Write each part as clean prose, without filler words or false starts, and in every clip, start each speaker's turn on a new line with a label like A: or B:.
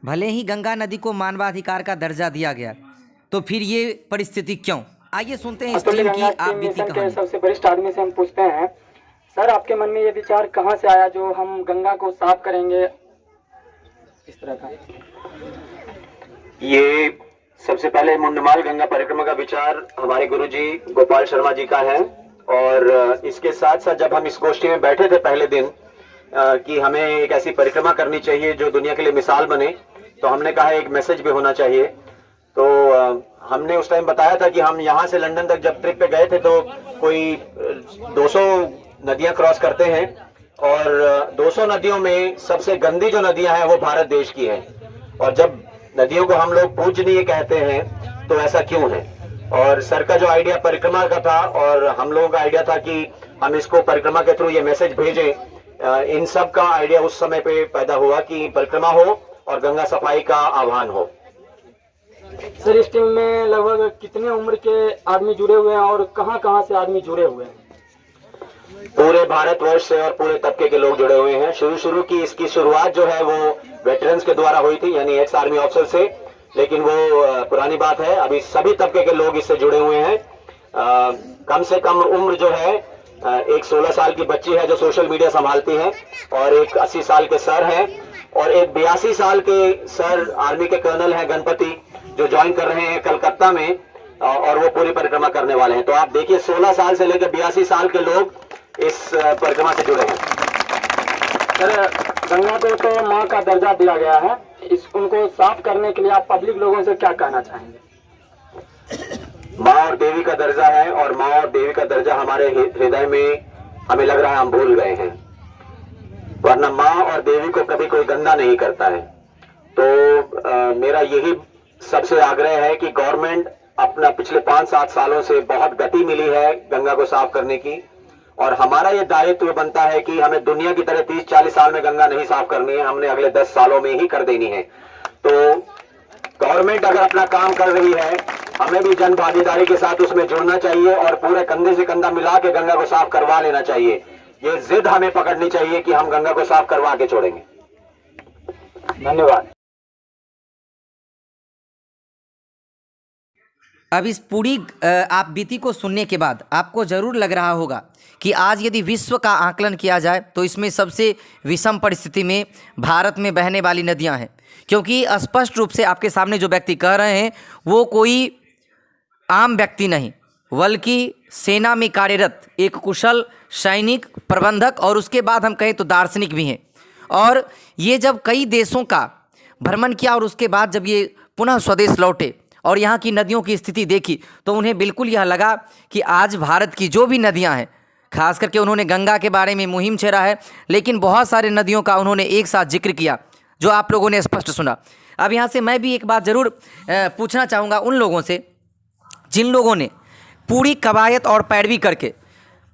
A: भले ही गंगा नदी को मानवाधिकार का दर्जा दिया गया, तो फिर ये परिस्थिति क्यों? आइए सुनते हैं इस टीम की आप बीती कहानी।
B: सबसे वरिष्ठ आदमी से हम पूछते हैं, सर आपके मन में ये विचार कहाँ से आया जो हम गंगा को साफ करेंगे इस तरह का?
C: ये सबसे पहले मुंडमाल गंगा परिक्रमा का विचार हमारे गुरुजी गोपाल शर्मा जी का है। और इसके साथ साथ जब हम इस गोष्ठी में बैठे थे पहले दिन कि हमें एक ऐसी परिक्रमा करनी चाहिए जो दुनिया के लिए मिसाल बने, तो हमने कहा एक मैसेज भी होना चाहिए। तो हमने उस टाइम बताया था कि हम यहाँ से लंदन तक जब ट्रिप पे गए थे तो कोई 200 नदियां क्रॉस करते हैं और 200 नदियों में सबसे गंदी जो नदियां हैं वो भारत देश की है। और जब नदियों को हम लोग पूजनीय कहते हैं तो ऐसा क्यों है? और सर का जो आइडिया परिक्रमा का था और हम लोगों का आइडिया था कि हम इसको परिक्रमा के थ्रू ये मैसेज भेजें, इन सब का आइडिया उस समय पे पैदा हुआ कि परिक्रमा हो और गंगा सफाई का आह्वान हो।
B: सर इस टीम में लगभग कितने उम्र के आदमी जुड़े हुए हैं और कहां से आदमी जुड़े हुए हैं?
C: पूरे भारतवर्ष से और पूरे तबके के लोग जुड़े हुए हैं। शुरू की इसकी शुरुआत जो है वो वेटरन्स के द्वारा हुई थी, यानी एक्स आर्मी ऑफिसर से, लेकिन वो पुरानी बात है। अभी सभी तबके के लोग इससे जुड़े हुए हैं। कम से कम उम्र जो है एक 16 साल की बच्ची है जो सोशल मीडिया संभालती है, और एक 80 साल के सर हैं, और एक 82 साल के सर आर्मी के कर्नल हैं गणपति, जो ज्वाइन कर रहे हैं कलकत्ता में, और वो पूरी परिक्रमा करने वाले हैं। तो आप देखिए 16 साल से लेकर 82 साल के लोग इस परिक्रमा से जुड़े हैं।
B: सर गंगा को तो माँ का दर्जा दिया गया है, उनको साफ करने के लिए आप पब्लिक लोगों से क्या कहना चाहेंगे?
C: माँ और देवी का दर्जा है, और माँ और देवी का दर्जा हमारे हृदय में हमें लग रहा है हम भूल गए हैं, वरना माँ और देवी को कभी कोई गंदा नहीं करता है। तो मेरा यही सबसे आग्रह है कि गवर्नमेंट अपना पिछले 5-7 सालों से बहुत गति मिली है गंगा को साफ करने की, और हमारा ये दायित्व बनता है कि हमें दुनिया की तरह 30-40 साल में गंगा नहीं साफ करनी है, हमने अगले 10 सालों में ही कर देनी है। तो गवर्नमेंट अगर अपना काम कर रही है, हमें भी जन भागीदारी के साथ उसमें जुड़ना चाहिए और पूरे कंधे से कंधा मिला के गंगा को साफ करवा लेना चाहिए। ये जिद हमें पकड़नी चाहिए कि हम गंगा को साफ करवा के छोड़ेंगे।
B: धन्यवाद।
A: अब इस पूरी आप बीती को सुनने के बाद आपको ज़रूर लग रहा होगा कि आज यदि विश्व का आकलन किया जाए तो इसमें सबसे विषम परिस्थिति में भारत में बहने वाली नदियां हैं, क्योंकि स्पष्ट रूप से आपके सामने जो व्यक्ति कह रहे हैं वो कोई आम व्यक्ति नहीं, बल्कि सेना में कार्यरत एक कुशल सैनिक, प्रबंधक, और उसके बाद हम कहें तो दार्शनिक भी हैं। और ये जब कई देशों का भ्रमण किया और उसके बाद जब ये पुनः स्वदेश लौटे और यहाँ की नदियों की स्थिति देखी तो उन्हें बिल्कुल यह लगा कि आज भारत की जो भी नदियाँ हैं, खास करके उन्होंने गंगा के बारे में मुहिम छेड़ा है, लेकिन बहुत सारे नदियों का उन्होंने एक साथ जिक्र किया जो आप लोगों ने स्पष्ट सुना। अब यहाँ से मैं भी एक बात ज़रूर पूछना चाहूँगा उन लोगों से जिन लोगों ने पूरी कवायद और पैरवी करके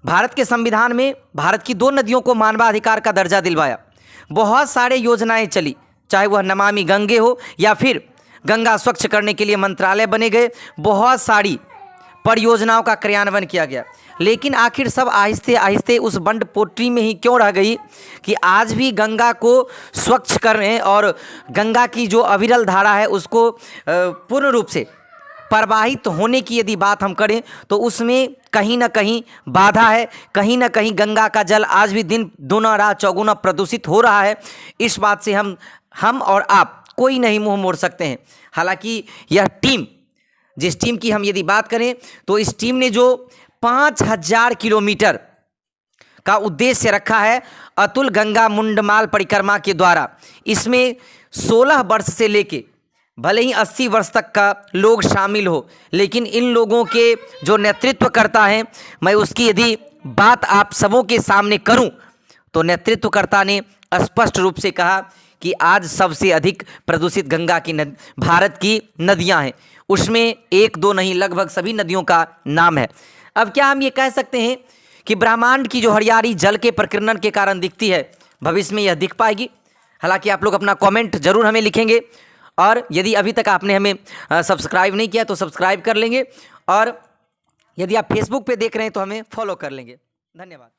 A: भारत के संविधान में भारत की 2 नदियों को मानवाधिकार का दर्जा दिलवाया। बहुत सारे योजनाएं चली, चाहे वह नमामि गंगे हो या फिर गंगा स्वच्छ करने के लिए मंत्रालय बने गए, बहुत सारी परियोजनाओं का क्रियान्वयन किया गया, लेकिन आखिर सब आहिस्ते आहिस्ते उस बंड पोट्री में ही क्यों रह गई कि आज भी गंगा को स्वच्छ करने और गंगा की जो अविरल धारा है उसको पूर्ण रूप से प्रवाहित होने की यदि बात हम करें तो उसमें कहीं ना कहीं बाधा है, कहीं ना कहीं गंगा का जल आज भी दिन दूना रात चौगुना प्रदूषित हो रहा है। इस बात से हम और आप कोई नहीं मुंह मोड़ सकते हैं। हालांकि यह टीम, जिस टीम की हम यदि बात करें तो इस टीम ने जो 5000 किलोमीटर का उद्देश्य रखा है अतुल गंगा मुंडमाल परिक्रमा के द्वारा, इसमें 16 वर्ष से लेके भले ही 80 वर्ष तक का लोग शामिल हो, लेकिन इन लोगों के जो नेतृत्व करता है, मैं उसकी यदि बात आप सबों के सामने करूं तो नेतृत्वकर्ता ने स्पष्ट रूप से कहा कि आज सबसे अधिक प्रदूषित गंगा की भारत की नदियां हैं, उसमें 1-2 नहीं लगभग सभी नदियों का नाम है। अब क्या हम ये कह सकते हैं कि ब्रह्मांड की जो हरियाली जल के प्रकीर्णन के कारण दिखती है, भविष्य में यह दिख पाएगी? हालांकि आप लोग अपना कमेंट जरूर हमें लिखेंगे, और यदि अभी तक आपने हमें सब्सक्राइब नहीं किया तो सब्सक्राइब कर लेंगे, और यदि आप फेसबुक पे देख रहे हैं तो हमें फॉलो कर लेंगे। धन्यवाद।